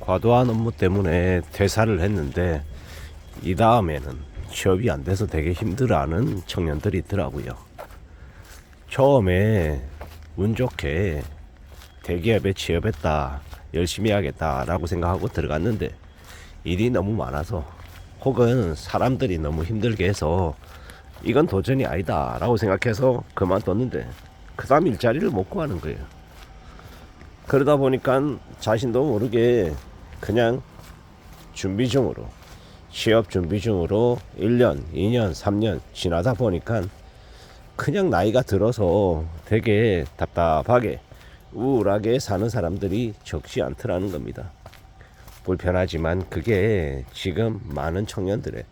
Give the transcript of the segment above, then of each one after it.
과도한 업무 때문에 퇴사를 했는데 이 다음에는 취업이 안 돼서 되게 힘들어하는 청년들이 있더라고요. 처음에 운 좋게 대기업에 취업했다, 열심히 하겠다라고 생각하고 들어갔는데 일이 너무 많아서 혹은 사람들이 너무 힘들게 해서 이건 도전이 아니다 라고 생각해서 그만뒀는데 그 다음 일자리를 못 구하는 거예요. 그러다 보니까 자신도 모르게 그냥 준비 중으로, 취업 준비 중으로 1년, 2년, 3년 지나다 보니까 그냥 나이가 들어서 되게 답답하게 우울하게 사는 사람들이 적지 않더라는 겁니다. 불편하지만 그게 지금 많은 청년들의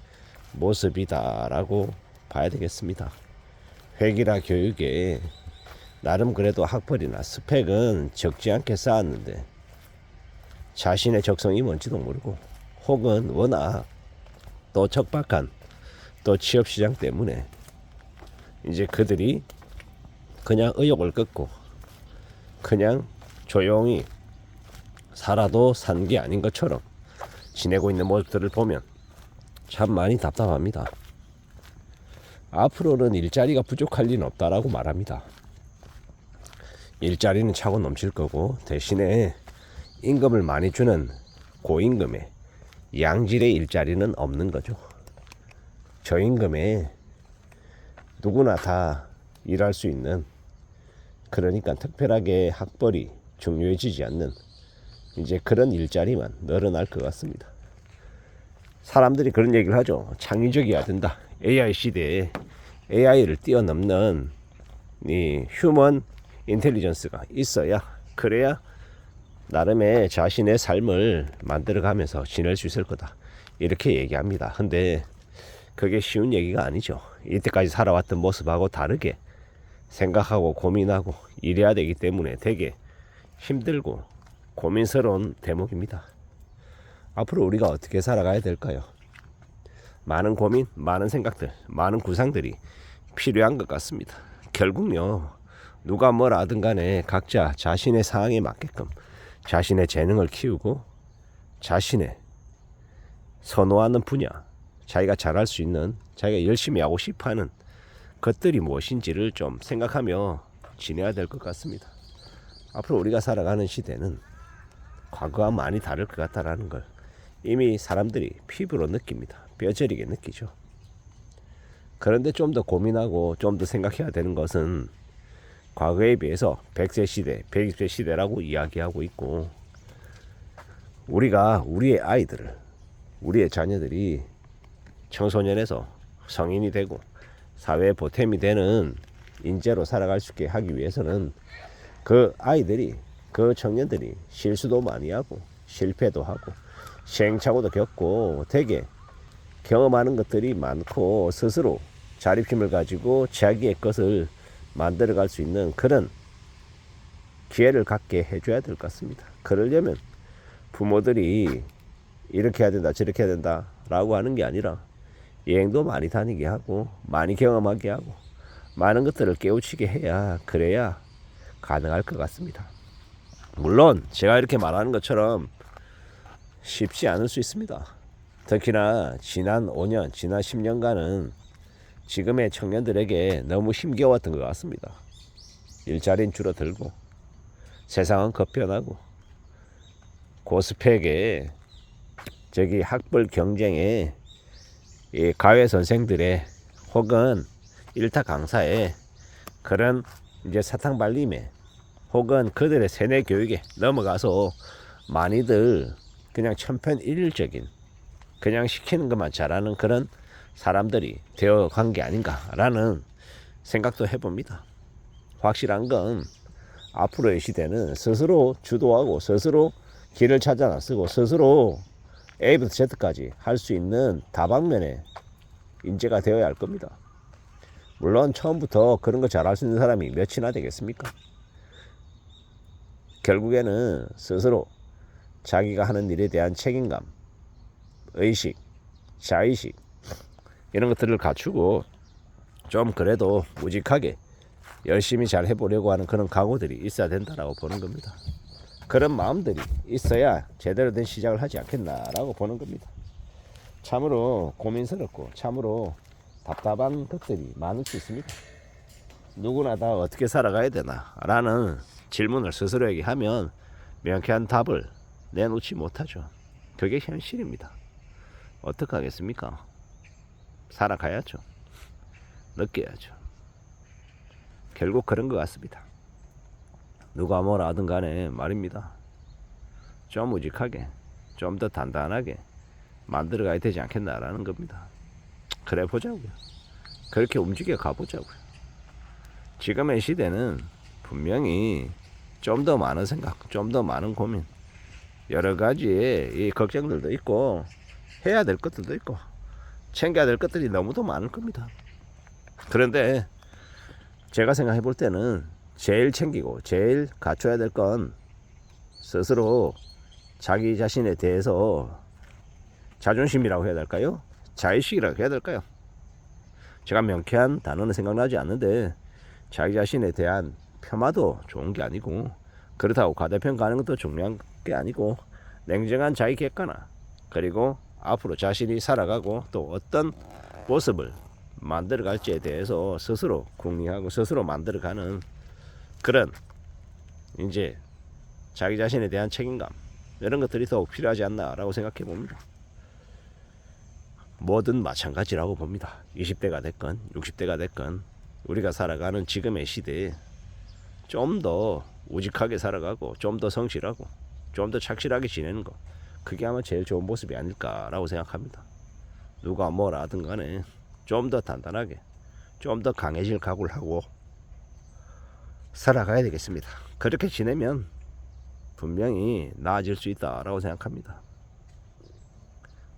모습이다라고 봐야 되겠습니다. 회계라 교육에 나름 그래도 학벌이나 스펙은 적지 않게 쌓았는데 자신의 적성이 뭔지도 모르고 혹은 워낙 또 척박한 또 취업시장 때문에 이제 그들이 그냥 의욕을 끊고 그냥 조용히 살아도 산 게 아닌 것처럼 지내고 있는 모습들을 보면 참 많이 답답합니다. 앞으로는 일자리가 부족할 리는 없다라고 말합니다. 일자리는 차고 넘칠 거고 대신에 임금을 많이 주는 고임금에 양질의 일자리는 없는 거죠. 저임금에 누구나 다 일할 수 있는, 그러니까 특별하게 학벌이 중요해지지 않는 이제 그런 일자리만 늘어날 것 같습니다. 사람들이 그런 얘기를 하죠. 창의적이어야 된다. AI 시대에 AI를 뛰어넘는 이 휴먼 인텔리전스가 있어야, 그래야 나름의 자신의 삶을 만들어가면서 지낼 수 있을 거다, 이렇게 얘기합니다. 근데 그게 쉬운 얘기가 아니죠. 이때까지 살아왔던 모습하고 다르게 생각하고 고민하고 일해야 되기 때문에 되게 힘들고 고민스러운 대목입니다. 앞으로 우리가 어떻게 살아가야 될까요? 많은 고민, 많은 생각들, 많은 구상들이 필요한 것 같습니다. 결국요, 누가 뭘 하든 간에 각자 자신의 상황에 맞게끔 자신의 재능을 키우고 자신의 선호하는 분야, 자기가 잘할 수 있는, 자기가 열심히 하고 싶어하는 것들이 무엇인지를 좀 생각하며 지내야 될 것 같습니다. 앞으로 우리가 살아가는 시대는 과거와 많이 다를 것 같다라는 걸 이미 사람들이 피부로 느낍니다. 뼈저리게 느끼죠. 그런데 좀 더 고민하고 좀 더 생각해야 되는 것은 과거에 비해서 100세 시대, 120세 시대라고 이야기하고 있고, 우리가 우리의 아이들을, 우리의 자녀들이 청소년에서 성인이 되고 사회에 보탬이 되는 인재로 살아갈 수 있게 하기 위해서는 그 아이들이, 그 청년들이 실수도 많이 하고 실패도 하고 시행착오도 겪고 되게 경험하는 것들이 많고 스스로 자립심을 가지고 자기의 것을 만들어갈 수 있는 그런 기회를 갖게 해줘야 될 것 같습니다. 그러려면 부모들이 이렇게 해야 된다, 저렇게 해야 된다 라고 하는 게 아니라 여행도 많이 다니게 하고 많이 경험하게 하고 많은 것들을 깨우치게 해야, 그래야 가능할 것 같습니다. 물론 제가 이렇게 말하는 것처럼 쉽지 않을 수 있습니다. 특히나 지난 5년, 지난 10년간은 지금의 청년들에게 너무 힘겨웠던 것 같습니다. 일자리는 줄어들고 세상은 급변하고 고스펙의 저기 학벌 경쟁에 이 가외 선생들의 혹은 일타 강사의 그런 이제 사탕 발림에 혹은 그들의 세뇌 교육에 넘어가서 많이들 그냥 천편일률적인, 그냥 시키는 것만 잘하는 그런 사람들이 되어간 게 아닌가라는 생각도 해봅니다. 확실한 건 앞으로의 시대는 스스로 주도하고 스스로 길을 찾아 나서고 스스로 A부터 Z까지 할 수 있는 다방면의 인재가 되어야 할 겁니다. 물론 처음부터 그런 거 잘할 수 있는 사람이 몇이나 되겠습니까? 결국에는 스스로 자기가 하는 일에 대한 책임감, 의식, 자의식 이런 것들을 갖추고 좀 그래도 무직하게 열심히 잘 해보려고 하는 그런 각오들이 있어야 된다라고 보는 겁니다. 그런 마음들이 있어야 제대로 된 시작을 하지 않겠나라고 보는 겁니다. 참으로 고민스럽고 참으로 답답한 것들이 많을 수 있습니다. 누구나 다 어떻게 살아가야 되나 라는 질문을 스스로에게 하면 명쾌한 답을 내놓지 못하죠. 그게 현실입니다. 어떡하겠습니까? 살아가야죠. 느껴야죠. 결국 그런 것 같습니다. 누가 뭐라 하든 간에 말입니다. 좀 우직하게, 좀 더 단단하게 만들어 가야 되지 않겠나라는 겁니다. 그래 보자고요. 그렇게 움직여 가보자고요. 지금의 시대는 분명히 좀 더 많은 생각, 좀 더 많은 고민, 여러 가지의 이 걱정들도 있고 해야 될 것들도 있고 챙겨야 될 것들이 너무도 많을 겁니다. 그런데 제가 생각해 볼 때는 제일 챙기고 제일 갖춰야 될 건 스스로 자기 자신에 대해서 자존심이라고 해야 될까요? 자의식이라고 해야 될까요? 제가 명쾌한 단어는 생각나지 않는데 자기 자신에 대한 폄하도 좋은 게 아니고 그렇다고 과대평 가는 것도 중요한 게 아니고 냉정한 자기 객관화 그리고 앞으로 자신이 살아가고 또 어떤 모습을 만들어갈지에 대해서 스스로 궁리하고 스스로 만들어가는 그런 이제 자기 자신에 대한 책임감 이런 것들이 더욱 필요하지 않나라고 생각해 봅니다. 뭐든 마찬가지라고 봅니다. 20대가 됐건 60대가 됐건 우리가 살아가는 지금의 시대에 좀 더 우직하게 살아가고 좀 더 성실하고 좀 더 착실하게 지내는 거 그게 아마 제일 좋은 모습이 아닐까라고 생각합니다. 누가 뭐라 하든 간에 좀 더 단단하게 좀 더 강해질 각오를 하고 살아가야 되겠습니다. 그렇게 지내면 분명히 나아질 수 있다라고 생각합니다.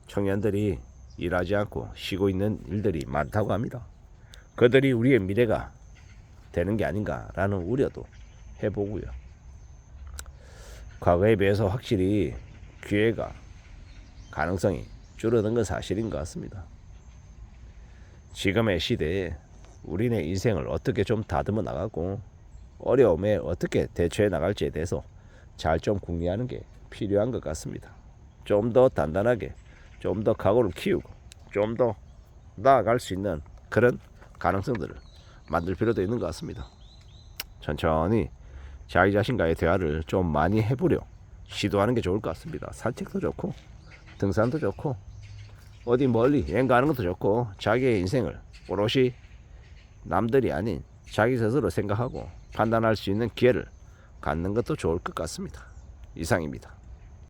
청년들이 일하지 않고 쉬고 있는 일들이 많다고 합니다. 그들이 우리의 미래가 되는 게 아닌가라는 우려도 해보고요. 과거에 비해서 확실히 기회가 가능성이 줄어든 건 사실인 것 같습니다. 지금의 시대에 우리네 인생을 어떻게 좀 다듬어 나가고 어려움에 어떻게 대처해 나갈지에 대해서 잘 좀 궁리하는 게 필요한 것 같습니다. 좀 더 단단하게 좀 더 각오를 키우고 좀 더 나아갈 수 있는 그런 가능성들을 만들 필요도 있는 것 같습니다. 천천히 자기 자신과의 대화를 좀 많이 해보려 시도하는 게 좋을 것 같습니다. 산책도 좋고 등산도 좋고 어디 멀리 여행 가는 것도 좋고 자기의 인생을 오롯이 남들이 아닌 자기 스스로 생각하고 판단할 수 있는 기회를 갖는 것도 좋을 것 같습니다. 이상입니다.